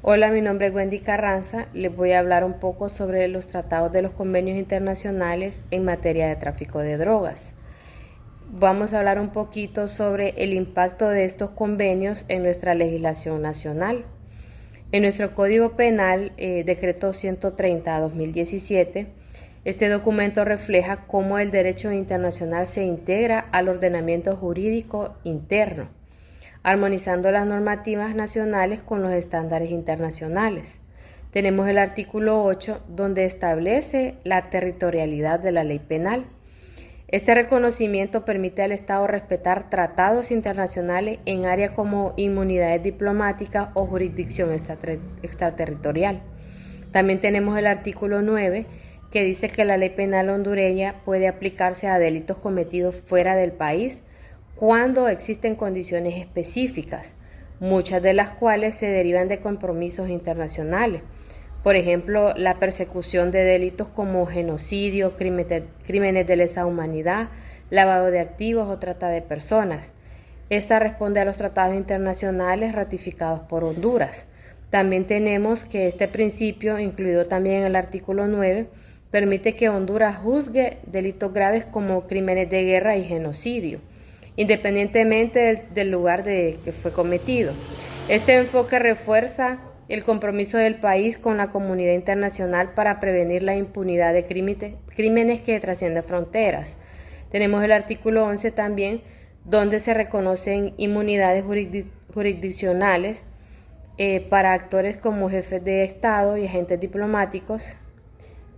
Hola, mi nombre es Wendy Carranza. Les voy a hablar un poco sobre los tratados de los convenios internacionales en materia de tráfico de drogas. Vamos a hablar un poquito sobre el impacto de estos convenios en nuestra legislación nacional. En nuestro Código Penal, Decreto 130/2017, este documento refleja cómo el derecho internacional se integra al ordenamiento jurídico interno, armonizando las normativas nacionales con los estándares internacionales. Tenemos el artículo 8, donde establece la territorialidad de la ley penal. Este reconocimiento permite al Estado respetar tratados internacionales en áreas como inmunidades diplomáticas o jurisdicción extraterritorial. También tenemos el artículo 9, que dice que la ley penal hondureña puede aplicarse a delitos cometidos fuera del país cuando existen condiciones específicas, muchas de las cuales se derivan de compromisos internacionales. Por ejemplo, la persecución de delitos como genocidio, crímenes de lesa humanidad, lavado de activos o trata de personas. Esta responde a los tratados internacionales ratificados por Honduras. También tenemos que este principio, incluido también en el artículo 9, permite que Honduras juzgue delitos graves como crímenes de guerra y genocidio, independientemente del lugar de que fue cometido. Este enfoque refuerza el compromiso del país con la comunidad internacional para prevenir la impunidad de crímenes que trascienden fronteras. Tenemos el artículo 11 también, donde se reconocen inmunidades jurisdiccionales para actores como jefes de Estado y agentes diplomáticos.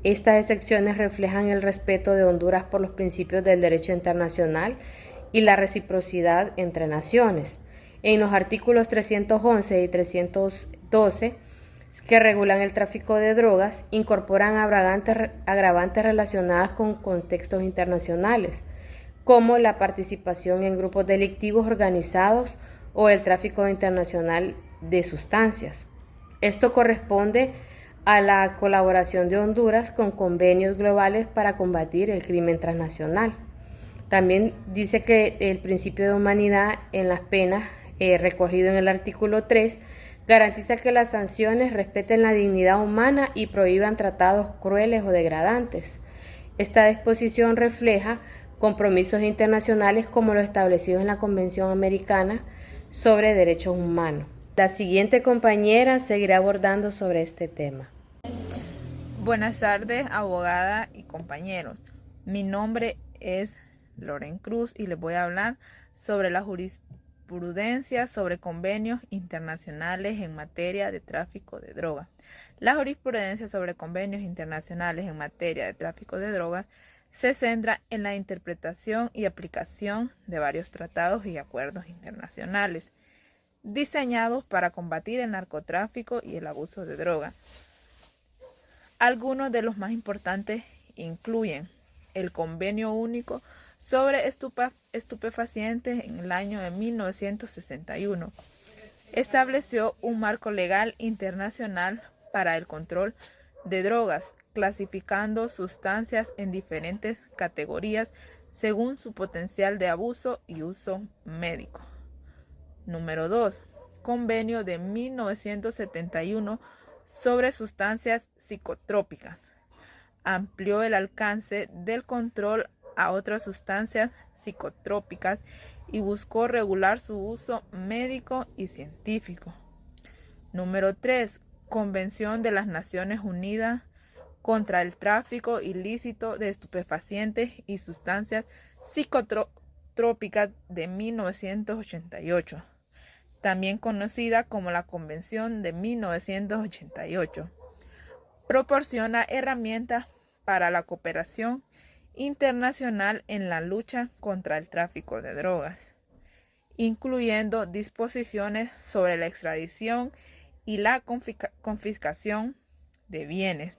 Estas excepciones reflejan el respeto de Honduras por los principios del derecho internacional y la reciprocidad entre naciones. En los artículos 311 y 312, que regulan el tráfico de drogas, incorporan agravantes relacionadas con contextos internacionales, como la participación en grupos delictivos organizados o el tráfico internacional de sustancias. Esto corresponde a la colaboración de Honduras con convenios globales para combatir el crimen transnacional. También dice que el principio de humanidad en las penas, recogido en el artículo 3, garantiza que las sanciones respeten la dignidad humana y prohíban tratados crueles o degradantes. Esta disposición refleja compromisos internacionales como los establecidos en la Convención Americana sobre Derechos Humanos. La siguiente compañera seguirá abordando sobre este tema. Buenas tardes, abogada y compañeros. Mi nombre es Loren Cruz y les voy a hablar sobre la jurisprudencia sobre convenios internacionales en materia de tráfico de drogas. La jurisprudencia sobre convenios internacionales en materia de tráfico de drogas se centra en la interpretación y aplicación de varios tratados y acuerdos internacionales diseñados para combatir el narcotráfico y el abuso de drogas. Algunos de los más importantes incluyen el Convenio Único sobre Estupefacientes en el año de 1961. Estableció un marco legal internacional para el control de drogas, clasificando sustancias en diferentes categorías según su potencial de abuso y uso médico. Número 2. Convenio de 1971 sobre sustancias psicotrópicas. Amplió el alcance del control a otras sustancias psicotrópicas y buscó regular su uso médico y científico. Número 3. Convención de las Naciones Unidas contra el tráfico ilícito de estupefacientes y sustancias psicotrópicas de 1988. También conocida como la Convención de 1988, proporciona herramientas para la cooperación internacional en la lucha contra el tráfico de drogas, incluyendo disposiciones sobre la extradición y la confiscación de bienes.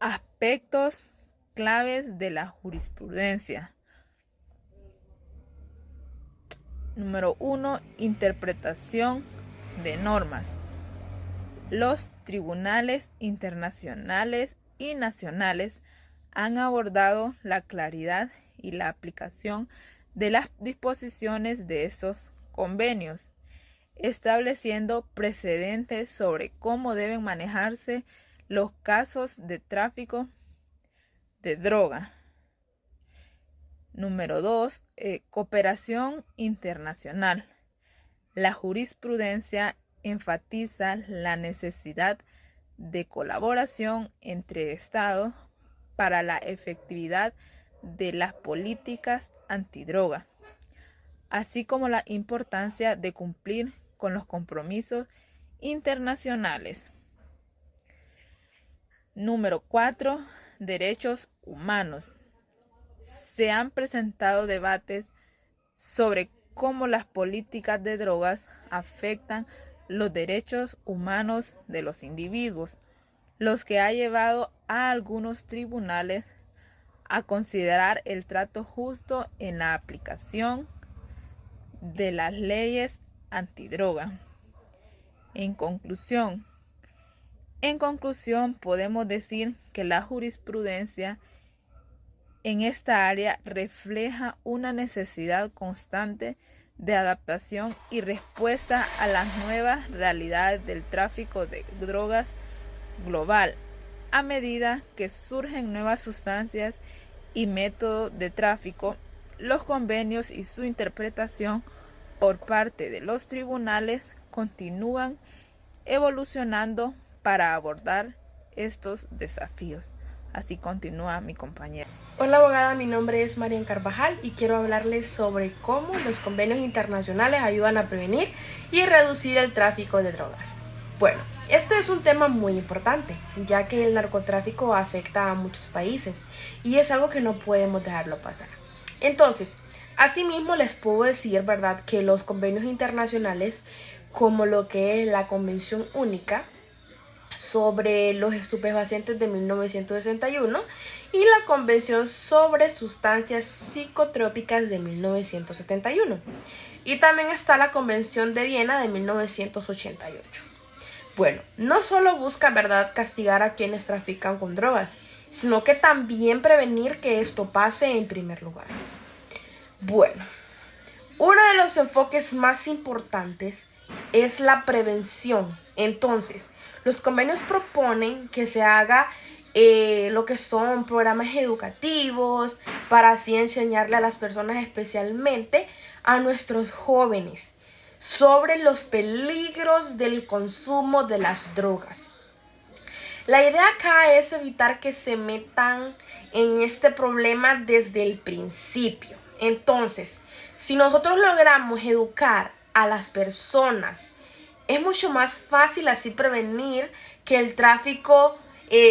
Aspectos claves de la jurisprudencia. Número 1. Interpretación de normas. Los tribunales internacionales y nacionales han abordado la claridad y la aplicación de las disposiciones de estos convenios estableciendo precedentes sobre cómo deben manejarse los casos de tráfico de droga. Número 2. Cooperación internacional. La jurisprudencia enfatiza la necesidad de colaboración entre Estados para la efectividad de las políticas antidrogas, así como la importancia de cumplir con los compromisos internacionales. Número 4. Derechos humanos. Se han presentado debates sobre cómo las políticas de drogas afectan los derechos humanos de los individuos, los que ha llevado a algunos tribunales a considerar el trato justo en la aplicación de las leyes antidroga. En conclusión, podemos decir que la jurisprudencia en esta área refleja una necesidad constante de adaptación y respuesta a las nuevas realidades del tráfico de drogas global, a medida que surgen nuevas sustancias y métodos de tráfico. Los convenios y su interpretación por parte de los tribunales continúan evolucionando para abordar estos desafíos. Así continúa mi compañera. Hola abogada, mi nombre es Marian Carvajal y quiero hablarles sobre cómo los convenios internacionales ayudan a prevenir y reducir el tráfico de drogas. Bueno, este es un tema muy importante, ya que el narcotráfico afecta a muchos países y es algo que no podemos dejarlo pasar. Entonces, asimismo les puedo decir, ¿verdad?, que los convenios internacionales, como lo que es la Convención Única sobre los estupefacientes de 1961 y la Convención sobre sustancias psicotrópicas de 1971. Y también está la Convención de Viena de 1988. Bueno, no solo busca, ¿verdad?, castigar a quienes trafican con drogas, sino que también prevenir que esto pase en primer lugar. Bueno, uno de los enfoques más importantes es la prevención. Entonces, los convenios proponen que se haga lo que son programas educativos para así enseñarle a las personas, especialmente a nuestros jóvenes, sobre los peligros del consumo de las drogas. La idea acá es evitar que se metan en este problema desde el principio. Entonces, si nosotros logramos educar a las personas, es mucho más fácil así prevenir que el tráfico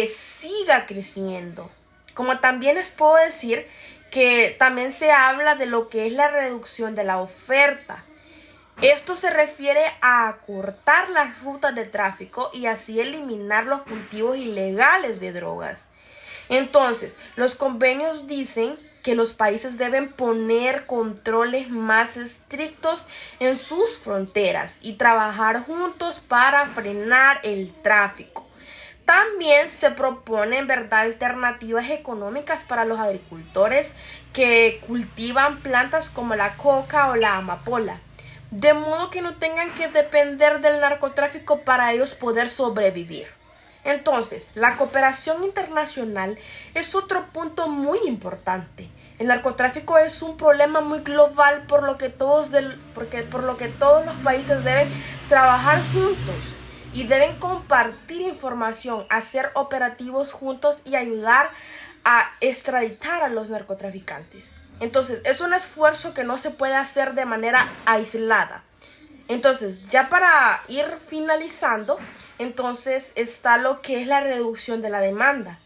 siga creciendo. Como también les puedo decir que también se habla de lo que es la reducción de la oferta. Esto se refiere a acortar las rutas de tráfico y así eliminar los cultivos ilegales de drogas. Entonces, los convenios dicen que los países deben poner controles más estrictos en sus fronteras y trabajar juntos para frenar el tráfico. También se proponen, ¿verdad?, alternativas económicas para los agricultores que cultivan plantas como la coca o la amapola, de modo que no tengan que depender del narcotráfico para ellos poder sobrevivir. Entonces, la cooperación internacional es otro punto muy importante. El narcotráfico es un problema muy global, por lo que todos los países deben trabajar juntos y deben compartir información, hacer operativos juntos y ayudar a extraditar a los narcotraficantes. Entonces, es un esfuerzo que no se puede hacer de manera aislada. Entonces, ya para ir finalizando, entonces está lo que es la reducción de la demanda.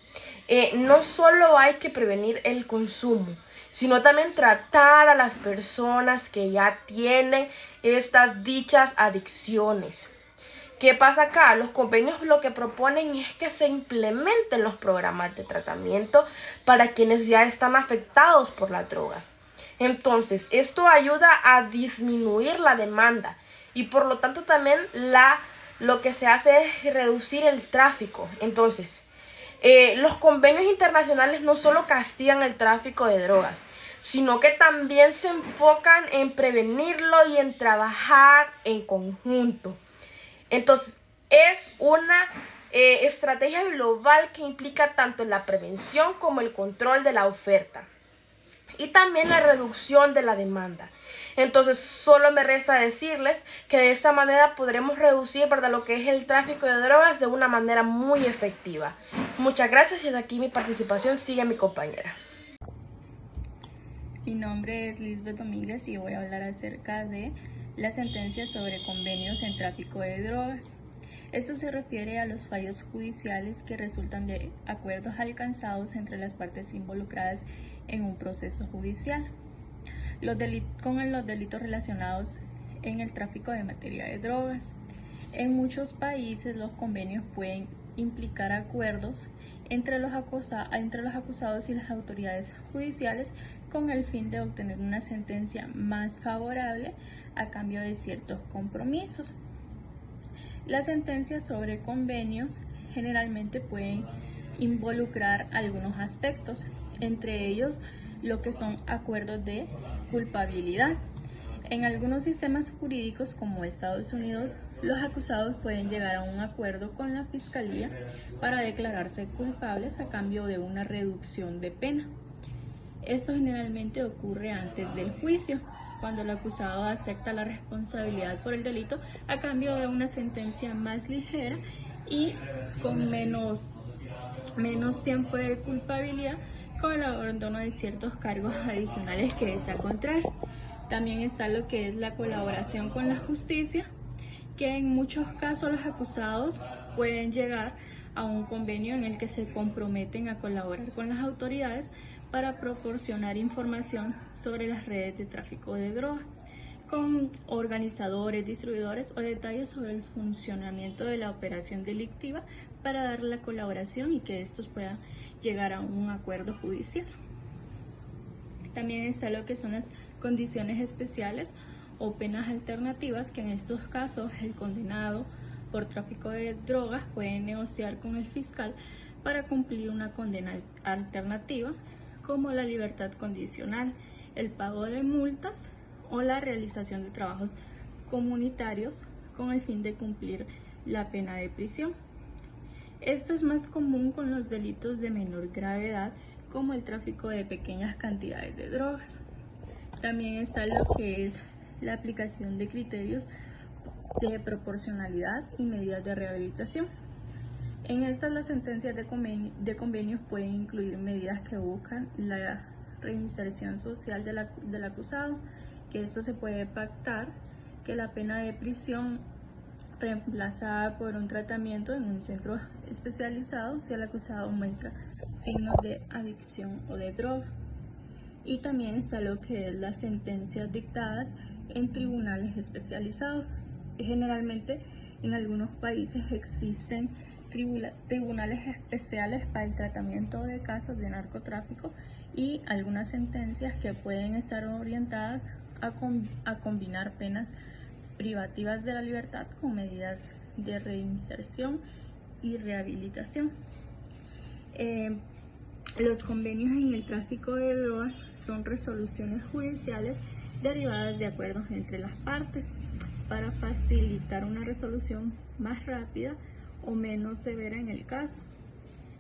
No solo hay que prevenir el consumo, sino también tratar a las personas que ya tienen estas dichas adicciones. ¿Qué pasa acá? Los convenios lo que proponen es que se implementen los programas de tratamiento para quienes ya están afectados por las drogas. Entonces, esto ayuda a disminuir la demanda y por lo tanto también lo que se hace es reducir el tráfico. Entonces, los convenios internacionales no solo castigan el tráfico de drogas, sino que también se enfocan en prevenirlo y en trabajar en conjunto. Entonces, es una estrategia global que implica tanto la prevención como el control de la oferta y también la reducción de la demanda. Entonces, solo me resta decirles que de esta manera podremos reducir, ¿verdad?, lo que es el tráfico de drogas de una manera muy efectiva. Muchas gracias y de aquí mi participación sigue mi compañera. Mi nombre es Lisbeth Domínguez y voy a hablar acerca de la sentencia sobre convenios en tráfico de drogas. Esto se refiere a los fallos judiciales que resultan de acuerdos alcanzados entre las partes involucradas en un proceso judicial. Con los delitos relacionados en el tráfico de materia de drogas. En muchos países los convenios pueden implicar acuerdos entre los acusados y las autoridades judiciales con el fin de obtener una sentencia más favorable a cambio de ciertos compromisos. Las sentencias sobre convenios generalmente pueden involucrar algunos aspectos, entre ellos lo que son acuerdos de culpabilidad. En algunos sistemas jurídicos como Estados Unidos, los acusados pueden llegar a un acuerdo con la fiscalía para declararse culpables a cambio de una reducción de pena. Esto generalmente ocurre antes del juicio, cuando el acusado acepta la responsabilidad por el delito a cambio de una sentencia más ligera y con menos tiempo de culpabilidad, con el abandono de ciertos cargos adicionales que esta contrae. También está lo que es la colaboración con la justicia, que en muchos casos los acusados pueden llegar a un convenio en el que se comprometen a colaborar con las autoridades para proporcionar información sobre las redes de tráfico de drogas, con organizadores, distribuidores o detalles sobre el funcionamiento de la operación delictiva para dar la colaboración y que estos puedan llegar a un acuerdo judicial. También está lo que son las condiciones especiales o penas alternativas, que en estos casos el condenado por tráfico de drogas puede negociar con el fiscal para cumplir una condena alternativa, como la libertad condicional, el pago de multas o la realización de trabajos comunitarios con el fin de cumplir la pena de prisión. Esto es más común con los delitos de menor gravedad, como el tráfico de pequeñas cantidades de drogas. También está lo que es la aplicación de criterios de proporcionalidad y medidas de rehabilitación. En estas, las sentencias de convenios pueden incluir medidas que buscan la reinserción social del acusado, que esto se puede pactar, que la pena de prisión reemplazada por un tratamiento en un centro especializado si el acusado muestra signos de adicción o de droga. Y también está lo que es las sentencias dictadas en tribunales especializados. Generalmente en algunos países existen tribunales especiales para el tratamiento de casos de narcotráfico y algunas sentencias que pueden estar orientadas a combinar penas privativas de la libertad con medidas de reinserción y rehabilitación. Los convenios en el tráfico de drogas son resoluciones judiciales derivadas de acuerdos entre las partes para facilitar una resolución más rápida o menos severa en el caso,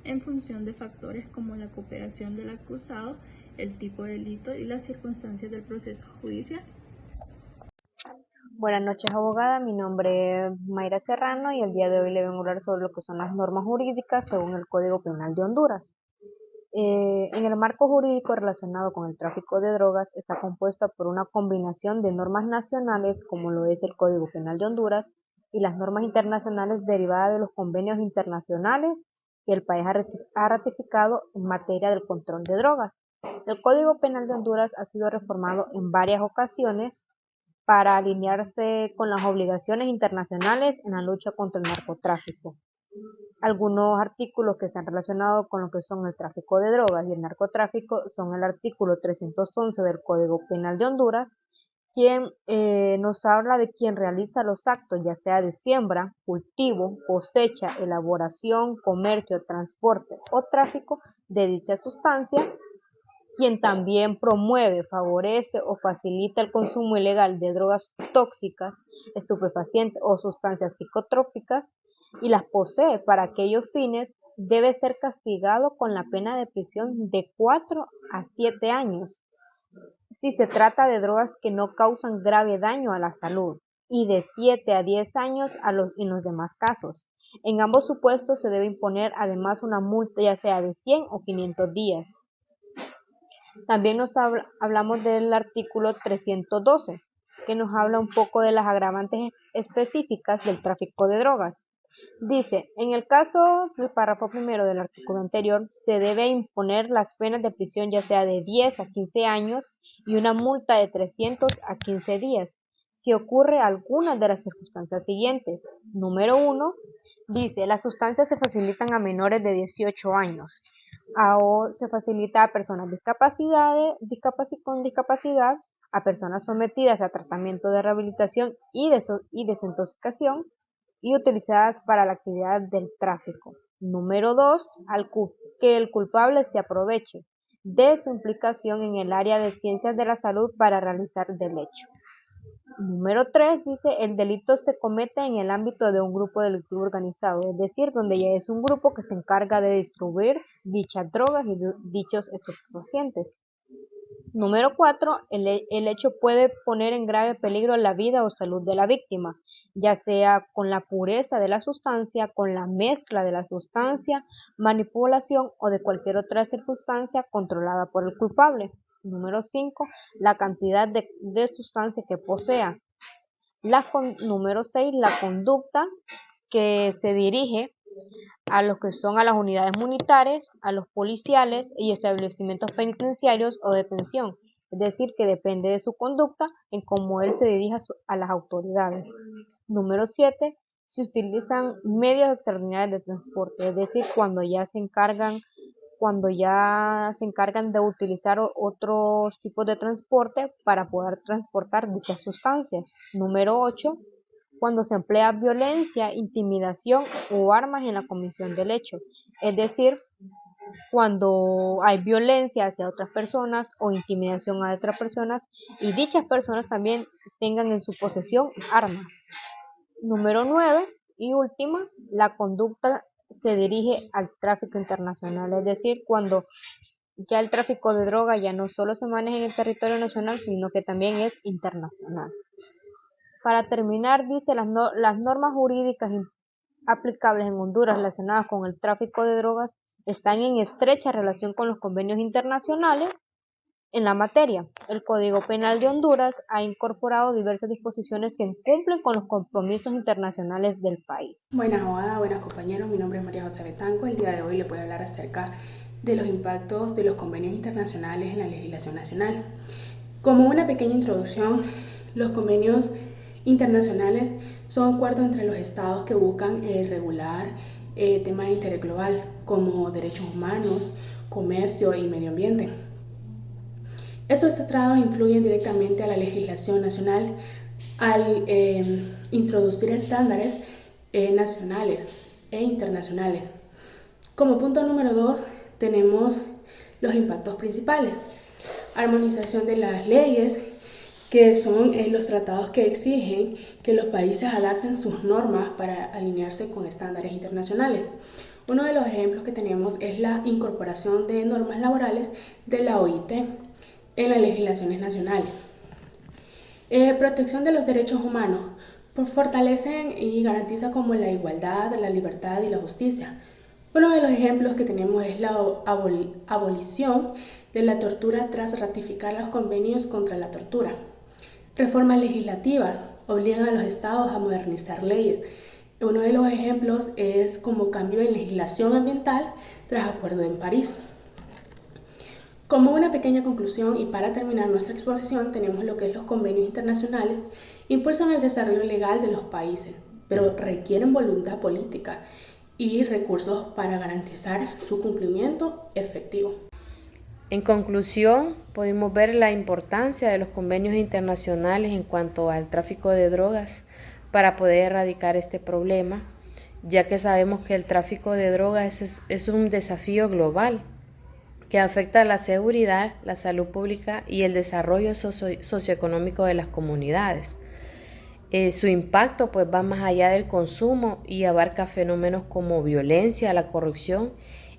en función de factores como la cooperación del acusado, el tipo de delito y las circunstancias del proceso judicial. Buenas noches, abogada. Mi nombre es Mayra Serrano y el día de hoy le vengo a hablar sobre lo que son las normas jurídicas según el Código Penal de Honduras. En el marco jurídico relacionado con el tráfico de drogas está compuesta por una combinación de normas nacionales, como lo es el Código Penal de Honduras, y las normas internacionales derivadas de los convenios internacionales que el país ha ratificado en materia del control de drogas. El Código Penal de Honduras ha sido reformado en varias ocasiones para alinearse con las obligaciones internacionales en la lucha contra el narcotráfico. Algunos artículos que están relacionados con lo que son el tráfico de drogas y el narcotráfico son el artículo 311 del Código Penal de Honduras, quien nos habla de quien realiza los actos, ya sea de siembra, cultivo, cosecha, elaboración, comercio, transporte o tráfico de dicha sustancia, quien también promueve, favorece o facilita el consumo ilegal de drogas tóxicas, estupefacientes o sustancias psicotrópicas y las posee para aquellos fines, debe ser castigado con la pena de prisión de 4 a 7 años si se trata de drogas que no causan grave daño a la salud, y de 7 a 10 años en los demás casos. En ambos supuestos se debe imponer además una multa ya sea de 100 o 500 días. También hablamos del artículo 312, que nos habla un poco de las agravantes específicas del tráfico de drogas. Dice, en el caso del párrafo primero del artículo anterior, se debe imponer las penas de prisión ya sea de 10 a 15 años y una multa de 300 a 15 días, si ocurre alguna de las circunstancias siguientes. Número 1, dice, las sustancias se facilitan a menores de 18 años, o se facilita a personas con discapacidad, a personas sometidas a tratamiento de rehabilitación y desintoxicación, y utilizadas para la actividad del tráfico. Número 2, que el culpable se aproveche de su implicación en el área de ciencias de la salud para realizar del hecho. Número 3 dice, el delito se comete en el ámbito de un grupo delictivo organizado, es decir, donde ya es un grupo que se encarga de distribuir dichas drogas y dichos estupefacientes. Número 4, el hecho puede poner en grave peligro la vida o salud de la víctima, ya sea con la pureza de la sustancia, con la mezcla de la sustancia, manipulación o de cualquier otra circunstancia controlada por el culpable. Número 5, la cantidad de sustancia que posea. Número 6, la conducta que se dirige a los que son a las unidades militares, a los policiales y establecimientos penitenciarios o detención, es decir, que depende de su conducta en cómo él se dirija a las autoridades. Número 7, se utilizan medios extraordinarios de transporte, es decir, cuando ya se encargan de utilizar otros tipos de transporte para poder transportar dichas sustancias. Número 8, cuando se emplea violencia, intimidación o armas en la comisión del hecho, es decir, cuando hay violencia hacia otras personas o intimidación a otras personas y dichas personas también tengan en su posesión armas. Número 9 y última, la conducta se dirige al tráfico internacional, es decir, cuando ya el tráfico de droga ya no solo se maneja en el territorio nacional, sino que también es internacional. Para terminar, dice, las normas jurídicas aplicables en Honduras relacionadas con el tráfico de drogas están en estrecha relación con los convenios internacionales en la materia. El Código Penal de Honduras ha incorporado diversas disposiciones que cumplen con los compromisos internacionales del país. Buenas abogadas, buenas compañeros, mi nombre es María José Betanco. El día de hoy les voy a hablar acerca de los impactos de los convenios internacionales en la legislación nacional. Como una pequeña introducción, los convenios internacionales son acuerdos entre los estados que buscan regular temas de interés global como derechos humanos, comercio y medio ambiente. Estos tratados influyen directamente a la legislación nacional al introducir estándares nacionales e internacionales. Como punto número 2 tenemos los impactos principales. Armonización de las leyes, que son los tratados que exigen que los países adapten sus normas para alinearse con estándares internacionales. Uno de los ejemplos que tenemos es la incorporación de normas laborales de la OIT en las legislaciones nacionales. Protección de los derechos humanos, fortalecen y garantizan como la igualdad, la libertad y la justicia. Uno de los ejemplos que tenemos es la abolición de la tortura tras ratificar los convenios contra la tortura. Reformas legislativas obligan a los estados a modernizar leyes. Uno de los ejemplos es como cambio en legislación ambiental tras Acuerdo en París. Como una pequeña conclusión y para terminar nuestra exposición, tenemos lo que es los convenios internacionales, impulsan el desarrollo legal de los países, pero requieren voluntad política y recursos para garantizar su cumplimiento efectivo. En conclusión, podemos ver la importancia de los convenios internacionales en cuanto al tráfico de drogas para poder erradicar este problema, ya que sabemos que el tráfico de drogas es un desafío global que afecta la seguridad, la salud pública y el desarrollo socioeconómico de las comunidades. Su impacto pues va más allá del consumo y abarca fenómenos como violencia, la corrupción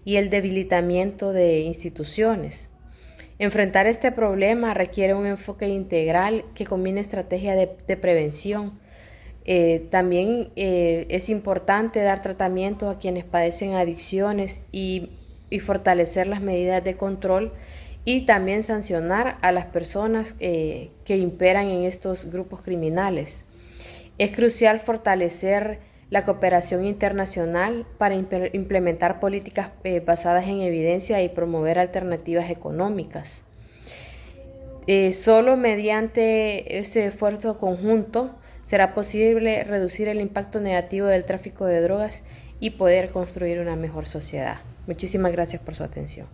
y el debilitamiento de instituciones. Enfrentar este problema requiere un enfoque integral que combine estrategias de prevención. También es importante dar tratamiento a quienes padecen adicciones y fortalecer las medidas de control y también sancionar a las personas que imperan en estos grupos criminales. Es crucial fortalecer la cooperación internacional para implementar políticas basadas en evidencia y promover alternativas económicas. Solo mediante ese esfuerzo conjunto será posible reducir el impacto negativo del tráfico de drogas y poder construir una mejor sociedad. Muchísimas gracias por su atención.